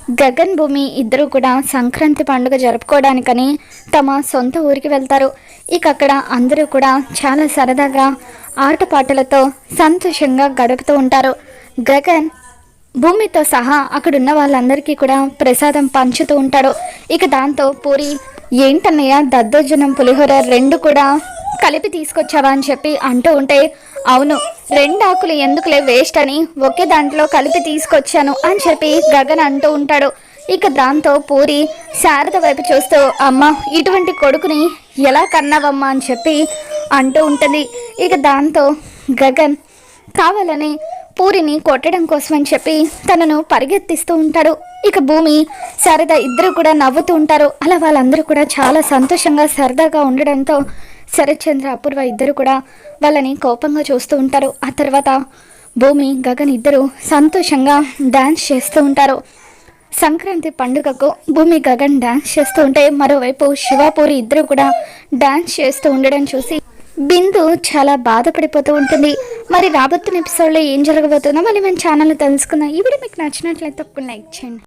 గగన్ భూమి ఇద్దరు కూడా సంక్రాంతి పండుగ జరుపుకోవడానికని తమ సొంత ఊరికి వెళ్తారు. ఇక అక్కడ అందరూ కూడా చాలా సరదాగా ఆటపాటలతో సంతోషంగా గడుపుతూ ఉంటారు. గగన్ భూమితో సహా అక్కడున్న వాళ్ళందరికీ కూడా ప్రసాదం పంచుతూ ఉంటాడు. ఇక దాంతో పూరి, ఏంటన్నయ్య దద్దోజనం పులిహోర రెండు కూడా కలిపి తీసుకొచ్చావా అని చెప్పి అంటూ ఉంటే, అవును, 2 ఆకులు ఎందుకులే వేస్ట్ అని ఒకే దాంట్లో కలిపి తీసుకొచ్చాను అని చెప్పి గగన్ అంటూ ఉంటాడు. ఇక దాంతో పూరి శారద వైపు చూస్తూ, అమ్మ, ఇటువంటి కొడుకుని ఎలా కన్నావమ్మా అని చెప్పి అంటూ ఉంటుంది. ఇక దాంతో గగన్ కావాలని పూరిని కొట్టడం కోసం అని చెప్పి తనను పరిగెత్తిస్తూ ఉంటాడు. ఇక భూమి, శారద ఇద్దరు కూడా నవ్వుతూ ఉంటారు. అలా వాళ్ళందరూ కూడా చాలా సంతోషంగా సరదాగా ఉండడంతో శరత్చంద్ర, అపూర్వ ఇద్దరు కూడా వాళ్ళని కోపంగా చూస్తూ ఉంటారు. ఆ తర్వాత భూమి, గగన్ ఇద్దరు సంతోషంగా డ్యాన్స్ చేస్తూ ఉంటారు. సంక్రాంతి పండుగకు భూమి, గగన్ డ్యాన్స్ చేస్తూ ఉంటే మరోవైపు శివాపూరి ఇద్దరు కూడా డ్యాన్స్ చేస్తూ ఉండడం చూసి బిందు చాలా బాధపడిపోతూ ఉంటుంది. మరి రాబోతున్న ఎపిసోడ్లో ఏం జరగబోతుందో మళ్ళీ మన ఛానల్లో తెలుసుకుందాం. ఈ వీడియో మీకు నచ్చినట్లయితే తప్పకుండా లైక్ చేయండి.